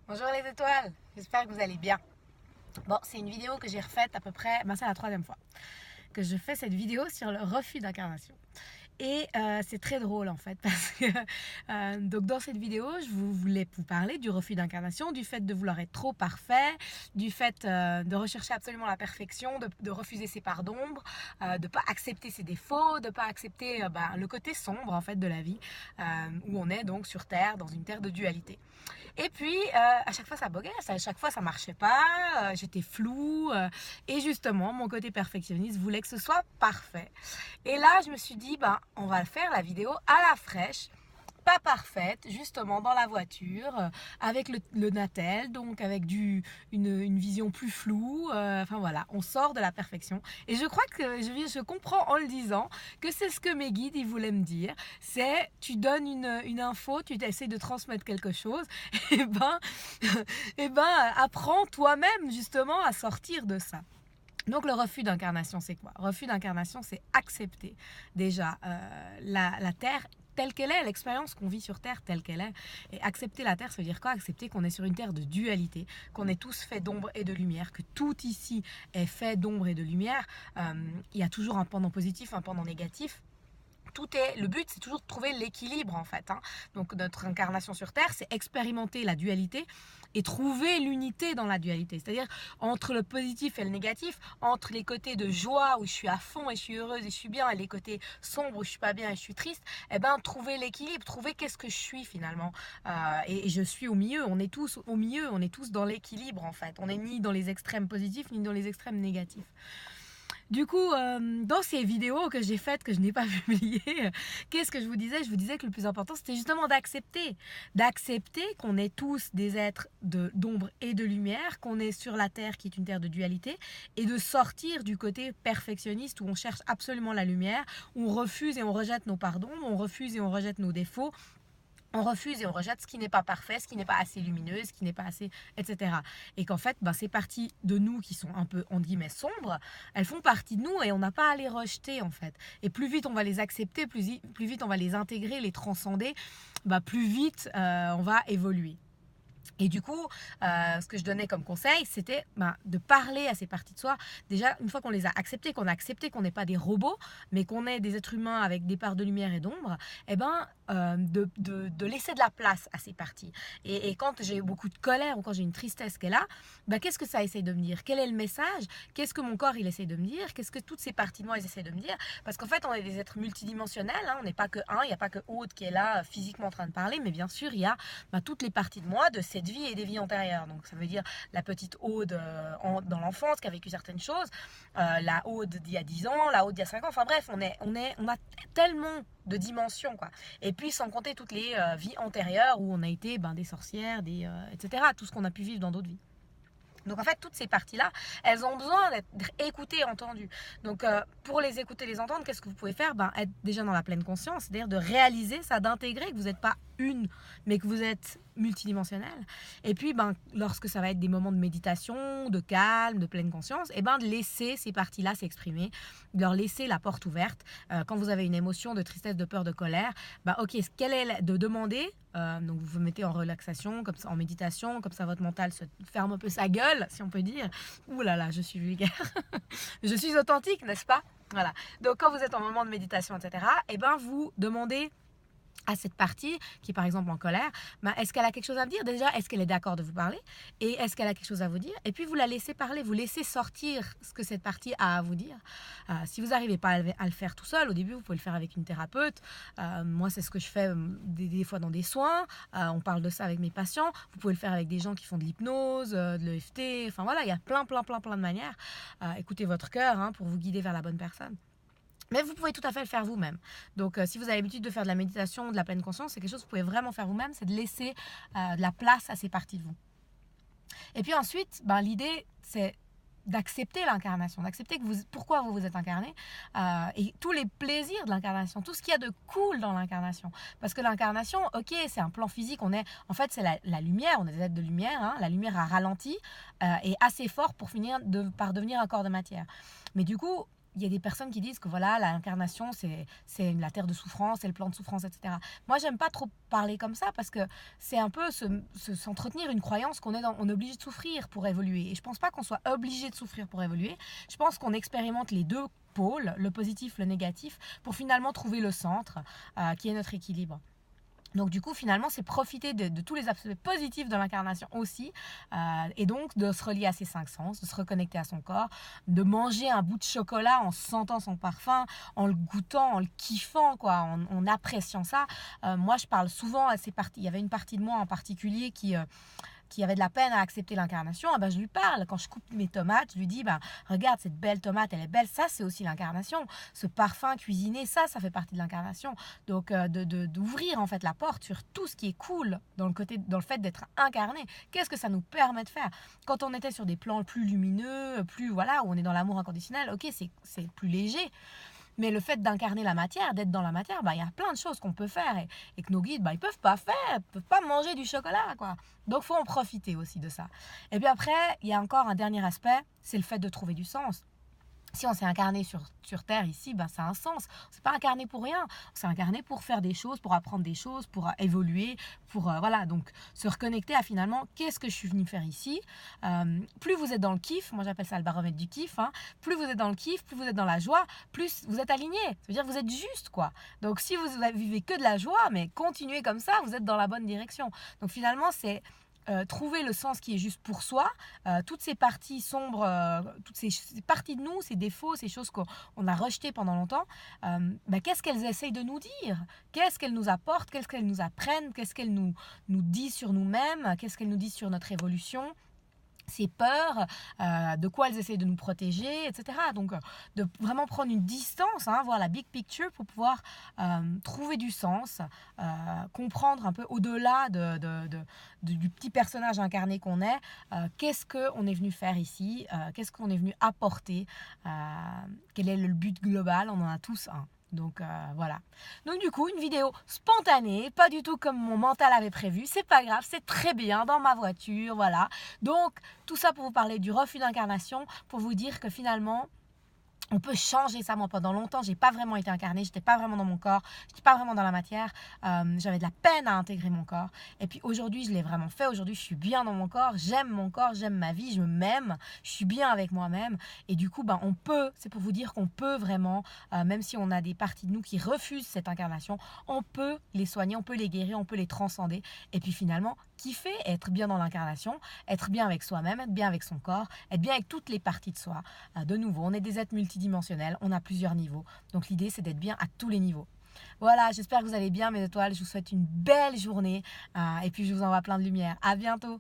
Bonjour les étoiles, j'espère que vous allez bien. Bon, c'est une vidéo que j'ai refaite à peu près, c'est la troisième fois que je fais cette vidéo sur le refus d'incarnation. Et c'est très drôle en fait parce que donc dans cette vidéo je voulais vous parler du refus d'incarnation, du fait de vouloir être trop parfait, du fait de rechercher absolument la perfection, de refuser ses parts d'ombre, de ne pas accepter ses défauts, de ne pas accepter le côté sombre en fait de la vie où on est donc sur Terre, dans une terre de dualité. Et puis, à chaque fois, ça boguait, à chaque fois, ça marchait pas, j'étais floue. Et justement, mon côté perfectionniste voulait que ce soit parfait. Et là, je me suis dit, on va faire la vidéo à la fraîche, pas parfaite, justement dans la voiture, avec le Natel, donc avec une vision plus floue. Enfin voilà, on sort de la perfection. Et je crois que je comprends en le disant que c'est ce que mes guides ils voulaient me dire. C'est tu donnes une info, tu essaies de transmettre quelque chose, et ben, et ben apprends toi-même justement à sortir de ça. Donc le refus d'incarnation, c'est quoi? Refus d'incarnation, c'est accepter déjà la Terre telle qu'elle est, l'expérience qu'on vit sur Terre telle qu'elle est. Et accepter la Terre, ça veut dire quoi? Accepter qu'on est sur une Terre de dualité, qu'on est tous faits d'ombre et de lumière, que tout ici est fait d'ombre et de lumière. Il y a toujours un pendant positif, un pendant négatif. Le but, c'est toujours de trouver l'équilibre en fait. Donc notre incarnation sur Terre, c'est expérimenter la dualité et trouver l'unité dans la dualité. C'est-à-dire entre le positif et le négatif, entre les côtés de joie où je suis à fond et je suis heureuse et je suis bien, et les côtés sombres où je suis pas bien et je suis triste, trouver l'équilibre, trouver qu'est-ce que je suis finalement. Et je suis au milieu, on est tous au milieu, on est tous dans l'équilibre en fait. On n'est ni dans les extrêmes positifs ni dans les extrêmes négatifs. Du coup, dans ces vidéos que j'ai faites, que je n'ai pas publiées, qu'est-ce que je vous disais? Je vous disais que le plus important, c'était justement d'accepter. D'accepter qu'on est tous des êtres d'ombre et de lumière, qu'on est sur la Terre qui est une terre de dualité, et de sortir du côté perfectionniste où on cherche absolument la lumière, où on refuse et on rejette nos parts d'ombre, on refuse et on rejette nos défauts, on refuse et on rejette ce qui n'est pas parfait, ce qui n'est pas assez lumineux, ce qui n'est pas assez, etc. Et qu'en fait, ces parties de nous qui sont un peu, entre guillemets, sombres, elles font partie de nous et on n'a pas à les rejeter, en fait. Et plus vite on va les accepter, plus vite on va les intégrer, les transcender, plus vite on va évoluer. Et du coup, ce que je donnais comme conseil, c'était de parler à ces parties de soi. Déjà, une fois qu'on les a acceptées, qu'on a accepté qu'on n'est pas des robots, mais qu'on est des êtres humains avec des parts de lumière et d'ombre, de laisser de la place à ces parties. Et quand j'ai beaucoup de colère ou quand j'ai une tristesse qui est là, qu'est-ce que ça essaie de me dire? Quel est le message? Qu'est-ce que mon corps il essaie de me dire? Qu'est-ce que toutes ces parties de moi elles essaient de me dire? Parce qu'en fait, on est des êtres multidimensionnels, on n'est pas que un, il n'y a pas que Aude qui est là physiquement en train de parler, mais bien sûr, il y a toutes les parties de moi de cette vie et des vies antérieures. Donc ça veut dire la petite Aude dans l'enfance qui a vécu certaines choses, la Aude d'il y a 10 ans, la Aude d'il y a 5 ans, enfin bref, on a tellement de dimensions quoi. Et puis sans compter toutes les vies antérieures où on a été des sorcières, etc. Tout ce qu'on a pu vivre dans d'autres vies. Donc en fait, toutes ces parties-là, elles ont besoin d'être écoutées, entendues. Donc pour les écouter, les entendre, qu'est-ce que vous pouvez faire? Être déjà dans la pleine conscience, c'est-à-dire de réaliser ça, d'intégrer que vous n'êtes pas une, mais que vous êtes multidimensionnel. Et puis, lorsque ça va être des moments de méditation, de calme, de pleine conscience, de laisser ces parties-là s'exprimer, de leur laisser la porte ouverte. Quand vous avez une émotion de tristesse, de peur, de colère, ok, quelle est de demander donc vous vous mettez en relaxation, comme ça, en méditation, comme ça votre mental se ferme un peu sa gueule, si on peut dire. Ouh là là, je suis vulgaire. Je suis authentique, n'est-ce pas? Voilà. Donc quand vous êtes en moment de méditation, etc., vous demandez à cette partie qui est par exemple en colère, est-ce qu'elle a quelque chose à dire? Déjà, est-ce qu'elle est d'accord de vous parler? Et est-ce qu'elle a quelque chose à vous dire? Et puis vous la laissez parler, vous laissez sortir ce que cette partie a à vous dire. Si vous n'arrivez pas à le faire tout seul, au début vous pouvez le faire avec une thérapeute. Moi c'est ce que je fais des fois dans des soins. On parle de ça avec mes patients. Vous pouvez le faire avec des gens qui font de l'hypnose, de l'EFT. Enfin voilà, il y a plein de manières. Écoutez votre cœur pour vous guider vers la bonne personne. Mais vous pouvez tout à fait le faire vous-même. Donc, si vous avez l'habitude de faire de la méditation, de la pleine conscience, c'est quelque chose que vous pouvez vraiment faire vous-même, c'est de laisser de la place à ces parties de vous. Et puis ensuite, l'idée, c'est d'accepter l'incarnation, d'accepter pourquoi vous êtes incarné et tous les plaisirs de l'incarnation, tout ce qu'il y a de cool dans l'incarnation. Parce que l'incarnation, ok, c'est un plan physique, en fait, c'est la lumière, on est des êtres de lumière, la lumière a ralenti et assez fort pour finir par devenir un corps de matière. Mais du coup, il y a des personnes qui disent que voilà, l'incarnation, c'est la terre de souffrance, c'est le plan de souffrance, etc. Moi, j'aime pas trop parler comme ça parce que c'est un peu s'entretenir une croyance qu'on on est obligé de souffrir pour évoluer. Et je pense pas qu'on soit obligé de souffrir pour évoluer. Je pense qu'on expérimente les deux pôles, le positif, le négatif, pour finalement trouver le centre qui est notre équilibre. Donc du coup, finalement, c'est profiter de tous les aspects positifs de l'incarnation aussi, et donc de se relier à ses 5 sens, de se reconnecter à son corps, de manger un bout de chocolat en sentant son parfum, en le goûtant, en le kiffant, quoi, en appréciant ça. Moi, je parle souvent à ces parties. Il y avait une partie de moi en particulier qui avait de la peine à accepter l'incarnation, eh ben, je lui parle. Quand je coupe mes tomates, je lui dis, ben, regarde, cette belle tomate, elle est belle, ça c'est aussi l'incarnation. Ce parfum cuisiné, ça fait partie de l'incarnation. Donc d'ouvrir en fait la porte sur tout ce qui est cool dans le fait d'être incarné. Qu'est-ce que ça nous permet de faire? Quand on était sur des plans plus lumineux, plus voilà, où on est dans l'amour inconditionnel, ok, c'est plus léger. Mais le fait d'incarner la matière, d'être dans la matière, bah, y a plein de choses qu'on peut faire et que nos guides, bah, ils peuvent pas faire, ils peuvent pas manger du chocolat, quoi. Donc, faut en profiter aussi de ça. Et puis après, il y a encore un dernier aspect, c'est le fait de trouver du sens. Si on s'est incarné sur Terre ici, ben ça a un sens. On s'est pas incarné pour rien. On s'est incarné pour faire des choses, pour apprendre des choses, pour évoluer, pour voilà. Donc se reconnecter à finalement qu'est-ce que je suis venu faire ici. Plus vous êtes dans le kiff, moi j'appelle ça le baromètre du kiff. Hein, plus vous êtes dans le kiff, plus vous êtes dans la joie, plus vous êtes aligné. Ça veut dire que vous êtes juste quoi. Donc si vous vivez que de la joie, mais continuez comme ça, vous êtes dans la bonne direction. Donc finalement c'est trouver le sens qui est juste pour soi, toutes ces parties sombres, toutes ces parties de nous, ces défauts, ces choses qu'on a rejetées pendant longtemps, qu'est-ce qu'elles essayent de nous dire? Qu'est-ce qu'elles nous apportent? Qu'est-ce qu'elles nous apprennent? Qu'est-ce qu'elles nous disent sur nous-mêmes? Qu'est-ce qu'elles nous disent sur notre évolution? Ces peurs, de quoi elles essayent de nous protéger, etc. Donc, de vraiment prendre une distance, hein, voir la big picture pour pouvoir trouver du sens, comprendre un peu au-delà du petit personnage incarné qu'on est, qu'est-ce qu'on est venu faire ici, qu'est-ce qu'on est venu apporter, quel est le but global, on en a tous un. Donc voilà. Donc du coup, une vidéo spontanée, pas du tout comme mon mental avait prévu. C'est pas grave, c'est très bien dans ma voiture, voilà. Donc tout ça pour vous parler du refus d'incarnation, pour vous dire que finalement, on peut changer ça. Moi, pendant longtemps, j'ai pas vraiment été incarnée, j'étais pas vraiment dans mon corps, j'étais pas vraiment dans la matière, j'avais de la peine à intégrer mon corps. Et puis aujourd'hui, je l'ai vraiment fait. Aujourd'hui, je suis bien dans mon corps, j'aime ma vie, je m'aime, je suis bien avec moi-même. Et du coup, on peut, c'est pour vous dire qu'on peut vraiment, même si on a des parties de nous qui refusent cette incarnation, on peut les soigner, on peut les guérir, on peut les transcender. Et puis finalement, kiffer, être bien dans l'incarnation, être bien avec soi-même, être bien avec son corps, être bien avec toutes les parties de soi. De nouveau, on est des êtres multidimensionnels, on a plusieurs niveaux. Donc l'idée, c'est d'être bien à tous les niveaux. Voilà, j'espère que vous allez bien mes étoiles. Je vous souhaite une belle journée et puis je vous envoie plein de lumière. À bientôt.